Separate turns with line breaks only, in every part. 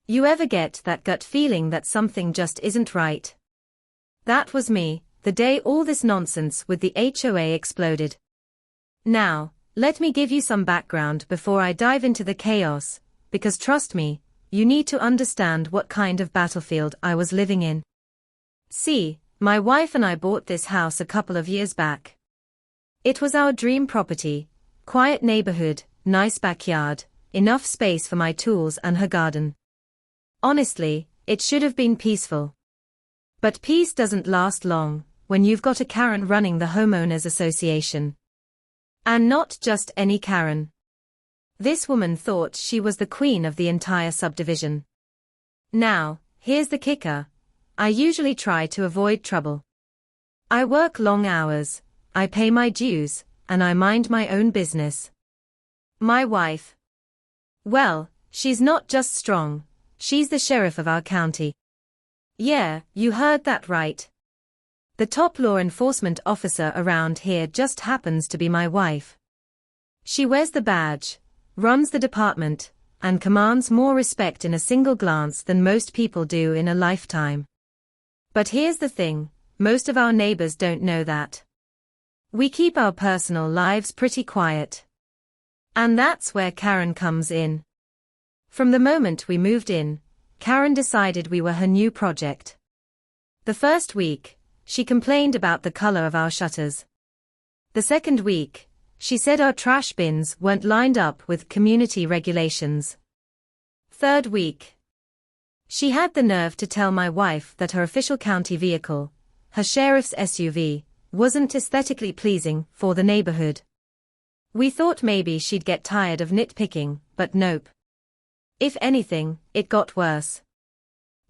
You ever get that gut feeling that something just isn't right? That was me, the day all this nonsense with the HOA exploded. Now, let me give you some background before I dive into the chaos, because trust me, you need to understand what kind of battlefield I was living in. See, my wife and I bought this house a couple of years back. It was our dream property, quiet neighborhood, nice backyard, enough space for my tools and her garden. Honestly, it should have been peaceful. But peace doesn't last long, when you've got a Karen running the homeowners association. And not just any Karen. This woman thought she was the queen of the entire subdivision. Now, here's the kicker. I usually try to avoid trouble. I work long hours, I pay my dues, and I mind my own business. My wife. Well, she's not just strong, she's the sheriff of our county. Yeah, you heard that right. The top law enforcement officer around here just happens to be my wife. She wears the badge, runs the department, and commands more respect in a single glance than most people do in a lifetime. But here's the thing, most of our neighbors don't know that. We keep our personal lives pretty quiet. And that's where Karen comes in. From the moment we moved in, Karen decided we were her new project. The first week, she complained about the color of our shutters. The second week, she said our trash bins weren't lined up with community regulations. Third week, she had the nerve to tell my wife that her official county vehicle, her sheriff's SUV, wasn't aesthetically pleasing for the neighborhood. We thought maybe she'd get tired of nitpicking, but nope. If anything, it got worse.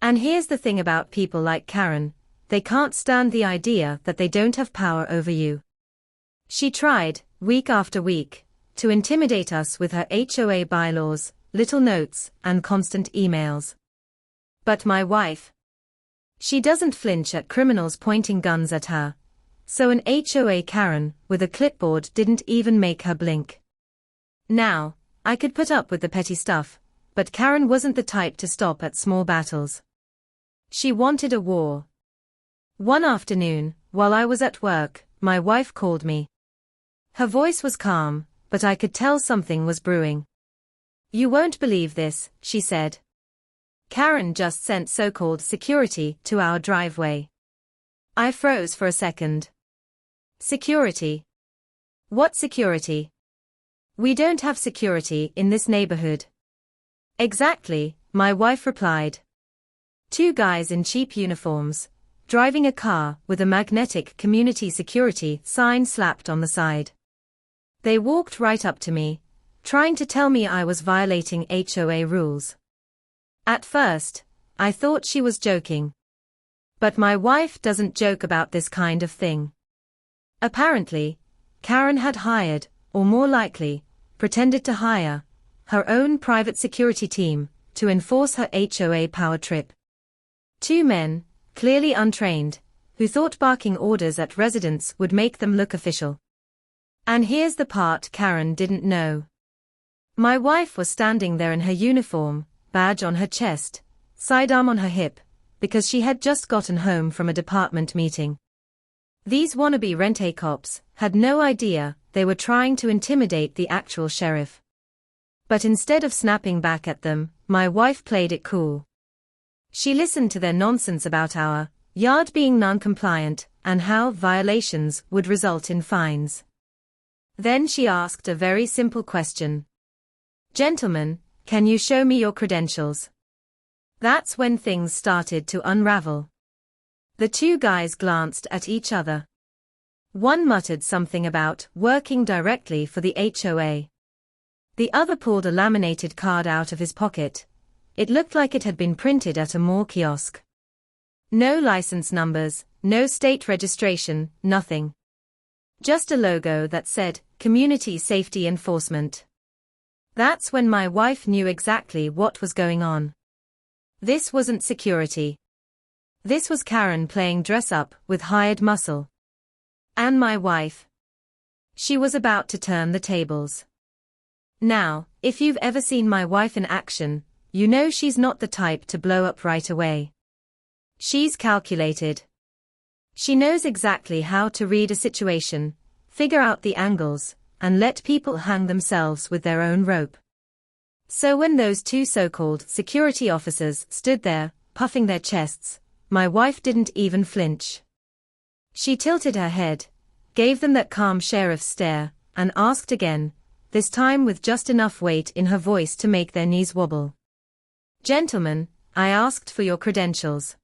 And here's the thing about people like Karen, they can't stand the idea that they don't have power over you. She tried, week after week, to intimidate us with her HOA bylaws, little notes, and constant emails. But my wife, she doesn't flinch at criminals pointing guns at her, so an HOA Karen with a clipboard didn't even make her blink. Now, I could put up with the petty stuff, but Karen wasn't the type to stop at small battles. She wanted a war. One afternoon, while I was at work, my wife called me. Her voice was calm, but I could tell something was brewing. You won't believe this, she said. Karen just sent so-called security to our driveway. I froze for a second. Security? What security? We don't have security in this neighborhood. Exactly, my wife replied. Two guys in cheap uniforms, driving a car with a magnetic community security sign slapped on the side. They walked right up to me, trying to tell me I was violating HOA rules. At first, I thought she was joking. But my wife doesn't joke about this kind of thing. Apparently, Karen had hired, or more likely, pretended to hire, her own private security team to enforce her HOA power trip. Two men, clearly untrained, who thought barking orders at residents would make them look official. And here's the part Karen didn't know. My wife was standing there in her uniform, badge on her chest, sidearm on her hip, because she had just gotten home from a department meeting. These wannabe rent-a-cops had no idea they were trying to intimidate the actual sheriff. But instead of snapping back at them, my wife played it cool. She listened to their nonsense about our yard being non-compliant and how violations would result in fines. Then she asked a very simple question. Gentlemen, can you show me your credentials? That's when things started to unravel. The two guys glanced at each other. One muttered something about working directly for the HOA. The other pulled a laminated card out of his pocket. It looked like it had been printed at a mall kiosk. No license numbers, no state registration, nothing. Just a logo that said, Community Safety Enforcement. That's when my wife knew exactly what was going on. This wasn't security. This was Karen playing dress-up with hired muscle. And my wife. She was about to turn the tables. Now, if you've ever seen my wife in action, you know she's not the type to blow up right away. She's calculated. She knows exactly how to read a situation, figure out the angles, and let people hang themselves with their own rope. So when those two so-called security officers stood there, puffing their chests, my wife didn't even flinch. She tilted her head, gave them that calm sheriff's stare, and asked again, this time with just enough weight in her voice to make their knees wobble. Gentlemen, I asked for your credentials.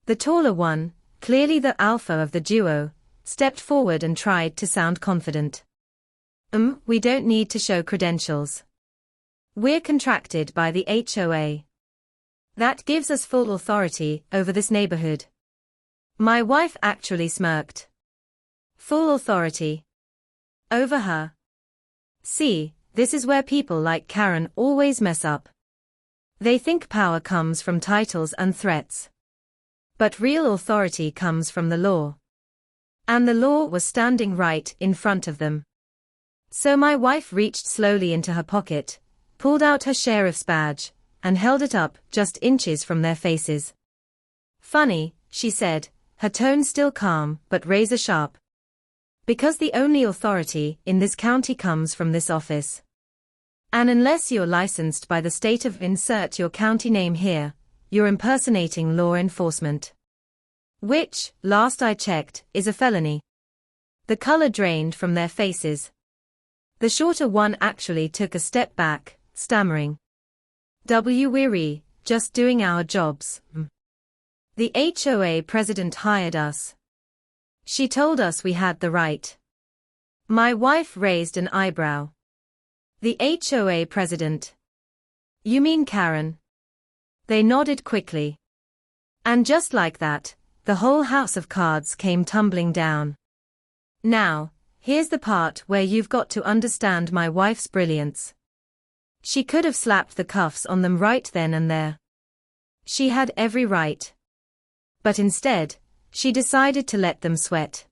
The taller one, clearly the alpha of the duo, stepped forward and tried to sound confident. We don't need to show credentials. We're contracted by the HOA. That gives us full authority over this neighborhood. My wife actually smirked. Full authority. Over her. See, this is where people like Karen always mess up. They think power comes from titles and threats. But real authority comes from the law. And the law was standing right in front of them. So my wife reached slowly into her pocket, pulled out her sheriff's badge, and held it up just inches from their faces. Funny, she said, her tone still calm but razor sharp. Because the only authority in this county comes from this office. And unless you're licensed by the state of insert your county name here, you're impersonating law enforcement. Which, last I checked, is a felony. The color drained from their faces. The shorter one actually took a step back, stammering. We're just doing our jobs. The HOA president hired us. She told us we had the right. My wife raised an eyebrow. The HOA president? You mean Karen? They nodded quickly. And just like that, the whole house of cards came tumbling down. Now, here's the part where you've got to understand my wife's brilliance. She could have slapped the cuffs on them right then and there. She had every right. But instead, she decided to let them sweat.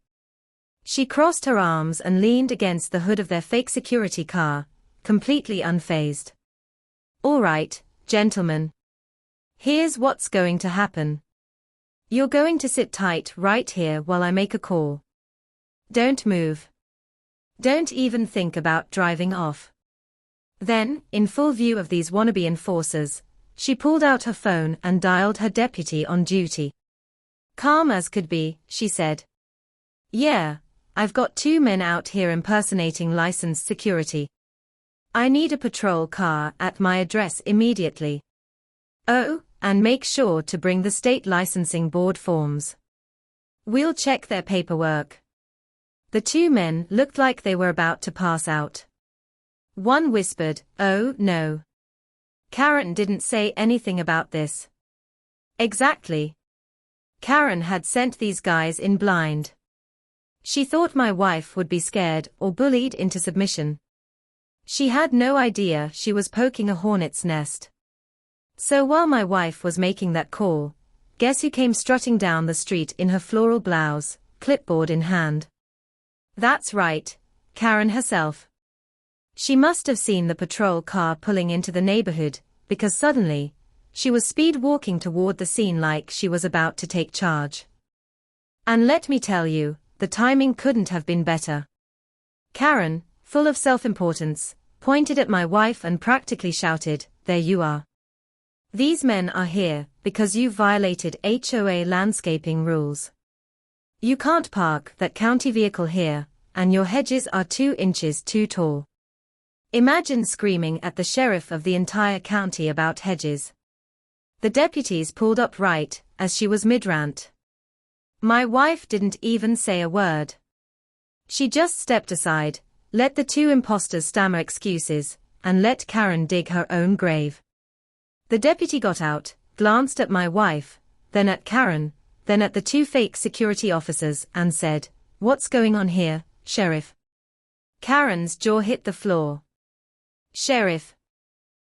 She crossed her arms and leaned against the hood of their fake security car, completely unfazed. All right, gentlemen. Here's what's going to happen. You're going to sit tight right here while I make a call. Don't move. Don't even think about driving off. Then, in full view of these wannabe enforcers, she pulled out her phone and dialed her deputy on duty. Calm as could be, she said. Yeah, I've got 2 men out here impersonating licensed security. I need a patrol car at my address immediately. Oh, and make sure to bring the state licensing board forms. We'll check their paperwork. The 2 men looked like they were about to pass out. One whispered, "Oh, no. Karen didn't say anything about this." Exactly. Karen had sent these guys in blind. She thought my wife would be scared or bullied into submission. She had no idea she was poking a hornet's nest. So while my wife was making that call, guess who came strutting down the street in her floral blouse, clipboard in hand? That's right, Karen herself. She must have seen the patrol car pulling into the neighborhood, because suddenly, she was speed walking toward the scene like she was about to take charge. And let me tell you, the timing couldn't have been better. Karen, full of self-importance, pointed at my wife and practically shouted, "There you are. These men are here because you violated HOA landscaping rules. You can't park that county vehicle here, and your hedges are 2 inches too tall." Imagine screaming at the sheriff of the entire county about hedges. The deputies pulled up right as she was mid-rant. My wife didn't even say a word. She just stepped aside, let the 2 imposters stammer excuses, and let Karen dig her own grave. The deputy got out, glanced at my wife, then at Karen, then at the 2 fake security officers and said, "What's going on here, Sheriff?" Karen's jaw hit the floor. Sheriff.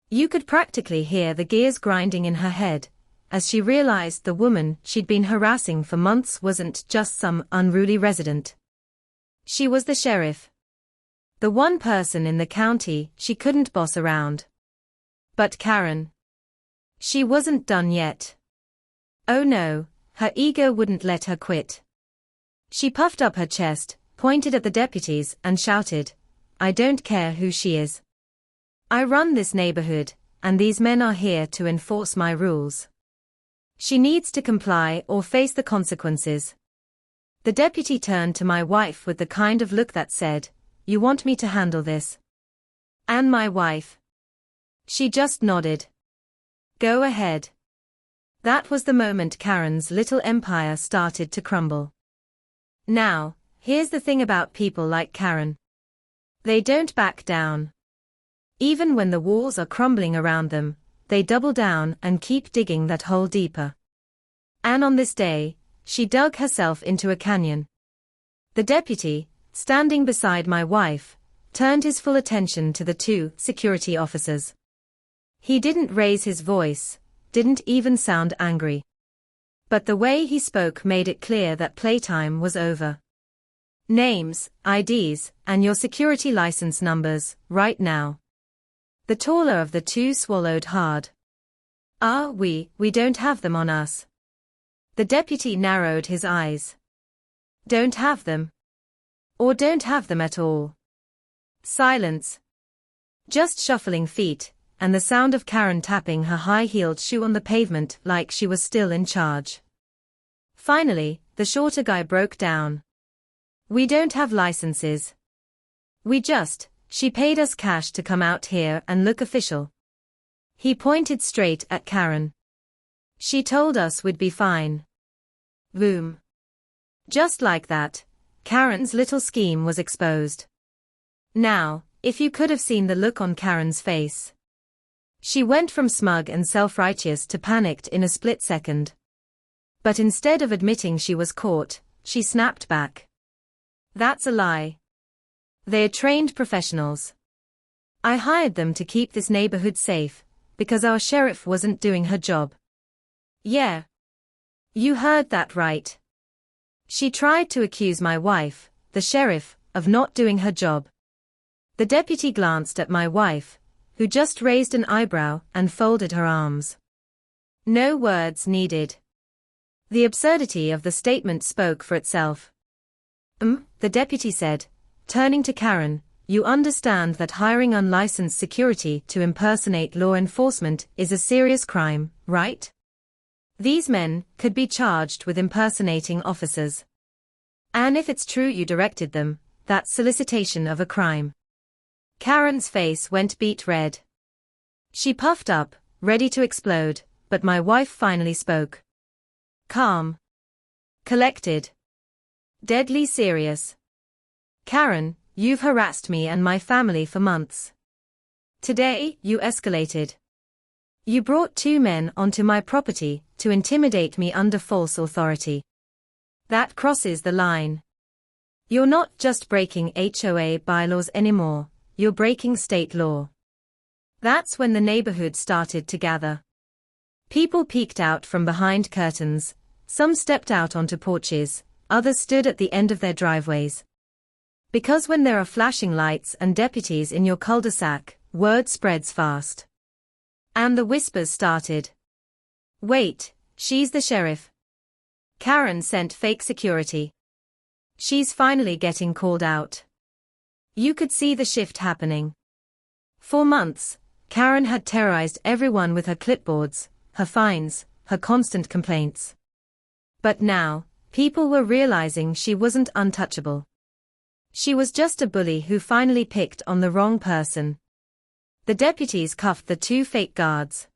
You could practically hear the gears grinding in her head, as she realized the woman she'd been harassing for months wasn't just some unruly resident. She was the sheriff. The one person in the county she couldn't boss around. But Karen. She wasn't done yet. Oh no, her ego wouldn't let her quit. She puffed up her chest, pointed at the deputies, and shouted, "I don't care who she is. I run this neighborhood, and these men are here to enforce my rules. She needs to comply or face the consequences." The deputy turned to my wife with the kind of look that said, "You want me to handle this?" And my wife? She just nodded. "Go ahead." That was the moment Karen's little empire started to crumble. Now, here's the thing about people like Karen. They don't back down. Even when the walls are crumbling around them, they double down and keep digging that hole deeper. And on this day, she dug herself into a canyon. The deputy, standing beside my wife, turned his full attention to the two security officers. He didn't raise his voice, didn't even sound angry. But the way he spoke made it clear that playtime was over. "Names, IDs, and your security license numbers, right now." The taller of the two swallowed hard. We don't have them on us." The deputy narrowed his eyes. "Don't have them? Or don't have them at all?" Silence. Just shuffling feet, and the sound of Karen tapping her high-heeled shoe on the pavement like she was still in charge. Finally, the shorter guy broke down. "We don't have licenses. She paid us cash to come out here and look official." He pointed straight at Karen. "She told us we'd be fine." Boom. Just like that, Karen's little scheme was exposed. Now, if you could have seen the look on Karen's face. She went from smug and self-righteous to panicked in a split second. But instead of admitting she was caught, she snapped back. "That's a lie. They're trained professionals. I hired them to keep this neighborhood safe, because our sheriff wasn't doing her job." "Yeah. You heard that right." She tried to accuse my wife, the sheriff, of not doing her job. The deputy glanced at my wife, who just raised an eyebrow and folded her arms. No words needed. The absurdity of the statement spoke for itself. The deputy said, turning to Karen, "You understand that hiring unlicensed security to impersonate law enforcement is a serious crime, right? These men could be charged with impersonating officers. And if it's true you directed them, that's solicitation of a crime." Karen's face went beet red. She puffed up, ready to explode, but my wife finally spoke. Calm. Collected. Deadly serious. "Karen, you've harassed me and my family for months. Today, you escalated. You brought two men onto my property to intimidate me under false authority. That crosses the line. You're not just breaking HOA bylaws anymore, you're breaking state law." That's when the neighborhood started to gather. People peeked out from behind curtains, some stepped out onto porches, others stood at the end of their driveways. Because when there are flashing lights and deputies in your cul-de-sac, word spreads fast. And the whispers started. "Wait, she's the sheriff. Karen sent fake security. She's finally getting called out." You could see the shift happening. For months, Karen had terrorized everyone with her clipboards, her fines, her constant complaints. But now, people were realizing she wasn't untouchable. She was just a bully who finally picked on the wrong person. The deputies cuffed the two fake guards.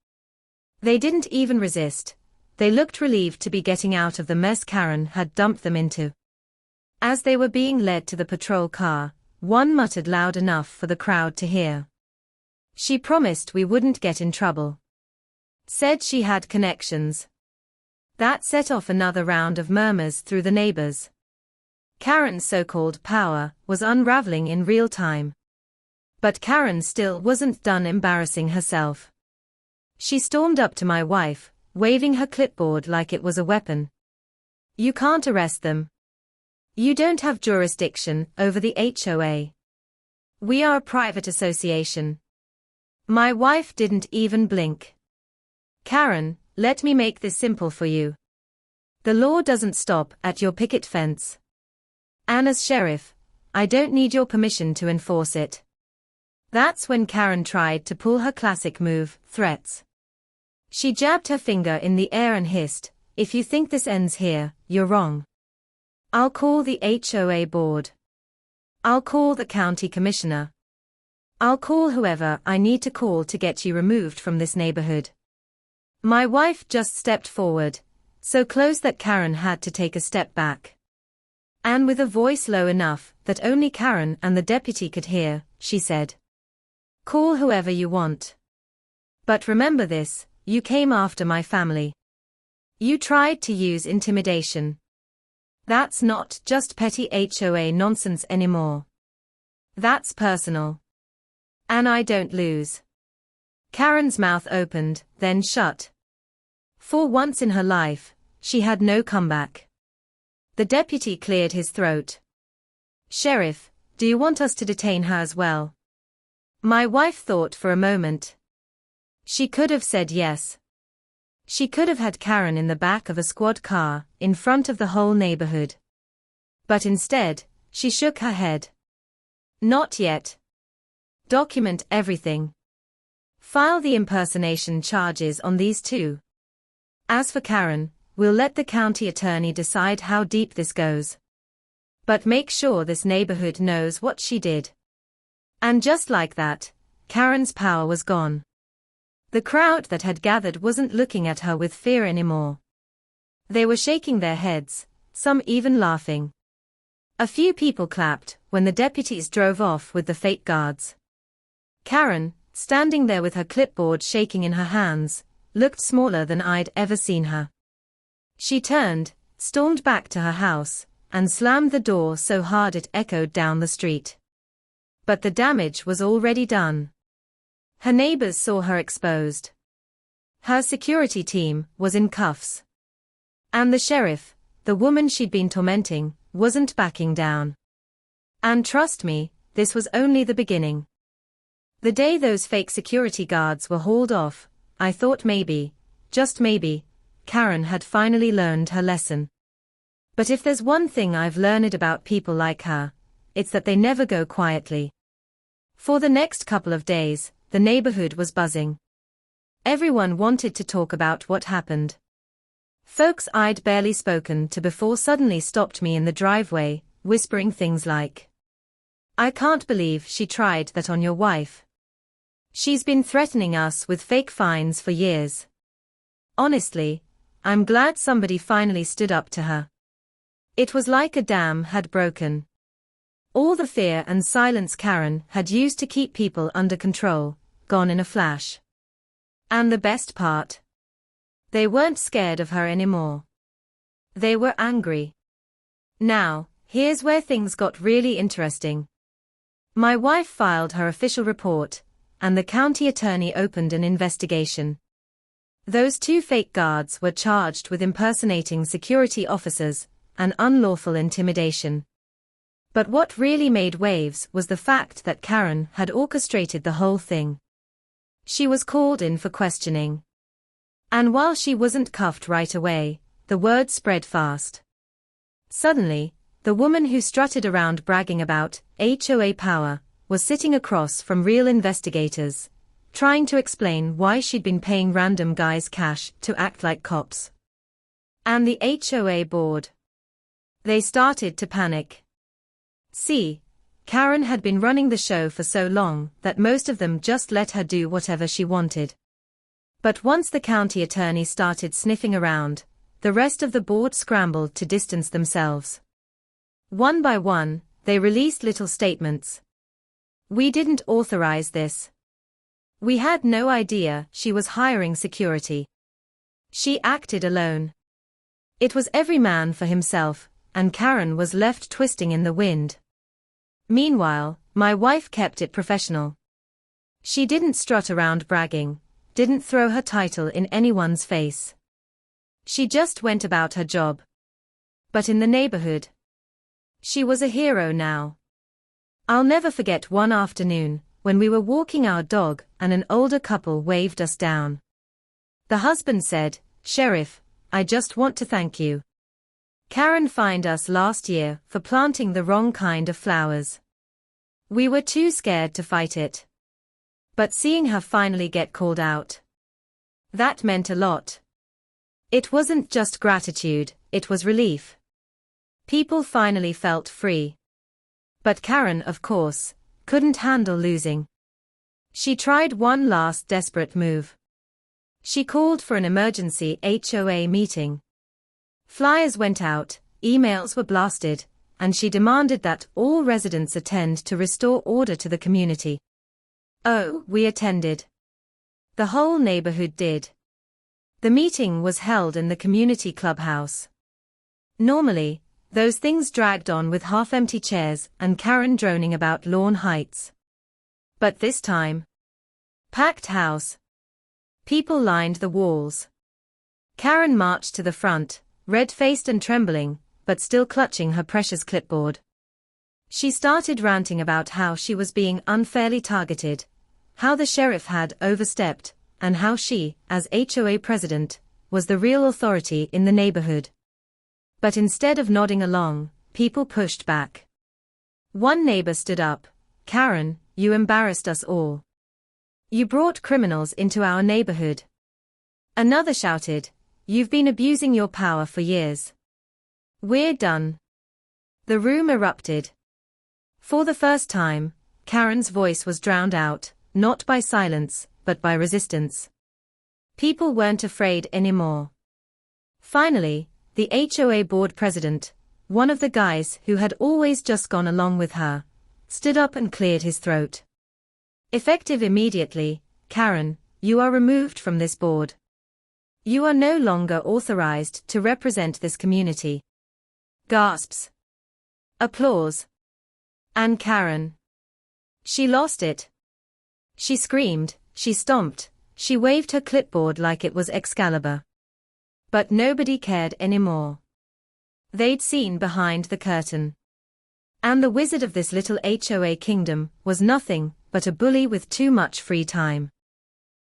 They didn't even resist. They looked relieved to be getting out of the mess Karen had dumped them into. As they were being led to the patrol car, one muttered loud enough for the crowd to hear. "She promised we wouldn't get in trouble. Said she had connections." That set off another round of murmurs through the neighbors. Karen's so-called power was unraveling in real time. But Karen still wasn't done embarrassing herself. She stormed up to my wife, waving her clipboard like it was a weapon. "You can't arrest them. You don't have jurisdiction over the HOA. We are a private association." My wife didn't even blink. Karen, let me make this simple for you. The law doesn't stop at your picket fence. And as sheriff, I don't need your permission to enforce it. That's when Karen tried to pull her classic move, threats. She jabbed her finger in the air and hissed, "If you think this ends here, you're wrong. I'll call the HOA board. I'll call the county commissioner. I'll call whoever I need to call to get you removed from this neighborhood." My wife just stepped forward, so close that Karen had to take a step back. And with a voice low enough that only Karen and the deputy could hear, she said, "Call whoever you want. But remember this, you came after my family. You tried to use intimidation. That's not just petty HOA nonsense anymore. That's personal. And I don't lose." Karen's mouth opened, then shut. For once in her life, she had no comeback. The deputy cleared his throat. "Sheriff, do you want us to detain her as well?" My wife thought for a moment. She could have said yes. She could have had Karen in the back of a squad car, in front of the whole neighborhood. But instead, she shook her head. "Not yet. Document everything. File the impersonation charges on these two. As for Karen, we'll let the county attorney decide how deep this goes. But make sure this neighborhood knows what she did." And just like that, Karen's power was gone. The crowd that had gathered wasn't looking at her with fear anymore. They were shaking their heads, some even laughing. A few people clapped when the deputies drove off with the fake guards. Karen, standing there with her clipboard shaking in her hands, looked smaller than I'd ever seen her. She turned, stormed back to her house, and slammed the door so hard it echoed down the street. But the damage was already done. Her neighbors saw her exposed. Her security team was in cuffs. And the sheriff, the woman she'd been tormenting, wasn't backing down. And trust me, this was only the beginning. The day those fake security guards were hauled off, I thought maybe, just maybe, Karen had finally learned her lesson. But if there's one thing I've learned about people like her, it's that they never go quietly. For the next couple of days, the neighborhood was buzzing. Everyone wanted to talk about what happened. Folks I'd barely spoken to before suddenly stopped me in the driveway, whispering things like, "I can't believe she tried that on your wife. She's been threatening us with fake fines for years. Honestly, I'm glad somebody finally stood up to her." It was like a dam had broken. All the fear and silence Karen had used to keep people under control, gone in a flash. And the best part? They weren't scared of her anymore. They were angry. Now, here's where things got really interesting. My wife filed her official report, and the county attorney opened an investigation. Those two fake guards were charged with impersonating security officers and unlawful intimidation. But what really made waves was the fact that Karen had orchestrated the whole thing. She was called in for questioning. And while she wasn't cuffed right away, the word spread fast. Suddenly, the woman who strutted around bragging about HOA power was sitting across from real investigators, trying to explain why she'd been paying random guys cash to act like cops. And the HOA board. They started to panic. See, Karen had been running the show for so long that most of them just let her do whatever she wanted. But once the county attorney started sniffing around, the rest of the board scrambled to distance themselves. One by one, they released little statements. "We didn't authorize this. We had no idea she was hiring security. She acted alone." It was every man for himself, and Karen was left twisting in the wind. Meanwhile, my wife kept it professional. She didn't strut around bragging, didn't throw her title in anyone's face. She just went about her job. But in the neighborhood, she was a hero now. I'll never forget one afternoon, when we were walking our dog and an older couple waved us down. The husband said, "Sheriff, I just want to thank you. Karen fined us last year for planting the wrong kind of flowers. We were too scared to fight it. But seeing her finally get called out, that meant a lot. It wasn't just gratitude, it was relief. People finally felt free. But Karen, of course, couldn't handle losing. She tried one last desperate move. She called for an emergency HOA meeting. Flyers went out, emails were blasted, and she demanded that all residents attend to restore order to the community. Oh, we attended. The whole neighborhood did. The meeting was held in the community clubhouse. Normally, those things dragged on with half-empty chairs and Karen droning about lawn heights. But this time, packed house. People lined the walls. Karen marched to the front, red-faced and trembling, but still clutching her precious clipboard. She started ranting about how she was being unfairly targeted, how the sheriff had overstepped, and how she, as HOA president, was the real authority in the neighborhood. But instead of nodding along, people pushed back. One neighbor stood up. "Karen, you embarrassed us all. You brought criminals into our neighborhood." Another shouted, "You've been abusing your power for years. We're done." The room erupted. For the first time, Karen's voice was drowned out, not by silence, but by resistance. People weren't afraid anymore. Finally, the HOA board president, one of the guys who had always just gone along with her, stood up and cleared his throat. Effective immediately, "Karen, you are removed from this board. You are no longer authorized to represent this community." Gasps. Applause. And Karen. She lost it. She screamed, she stomped, she waved her clipboard like it was Excalibur. But nobody cared anymore. They'd seen behind the curtain. And the wizard of this little HOA kingdom was nothing but a bully with too much free time.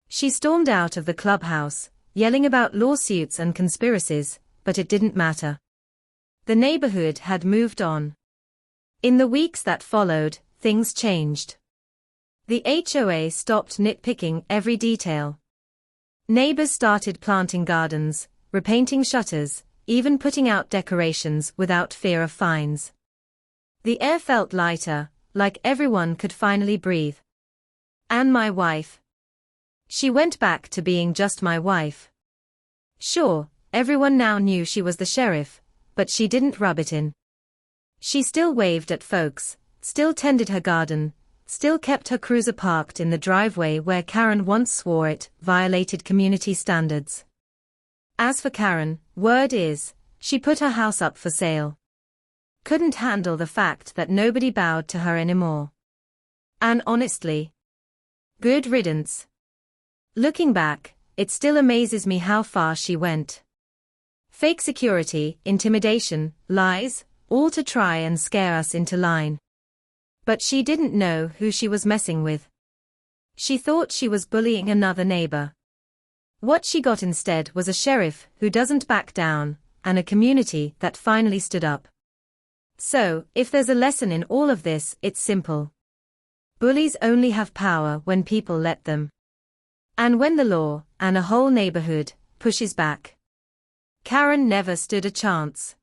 She stormed out of the clubhouse, yelling about lawsuits and conspiracies, but it didn't matter. The neighborhood had moved on. In the weeks that followed, things changed. The HOA stopped nitpicking every detail. Neighbors started planting gardens, repainting shutters, even putting out decorations without fear of fines. The air felt lighter, like everyone could finally breathe. And my wife. She went back to being just my wife. Sure, everyone now knew she was the sheriff, but she didn't rub it in. She still waved at folks, still tended her garden, still kept her cruiser parked in the driveway where Karen once swore it violated community standards. As for Karen, word is, she put her house up for sale. Couldn't handle the fact that nobody bowed to her anymore. And honestly, good riddance. Looking back, it still amazes me how far she went. Fake security, intimidation, lies, all to try and scare us into line. But she didn't know who she was messing with. She thought she was bullying another neighbor. What she got instead was a sheriff who doesn't back down, and a community that finally stood up. So, if there's a lesson in all of this, it's simple. Bullies only have power when people let them. And when the law, and a whole neighborhood, pushes back. Karen never stood a chance.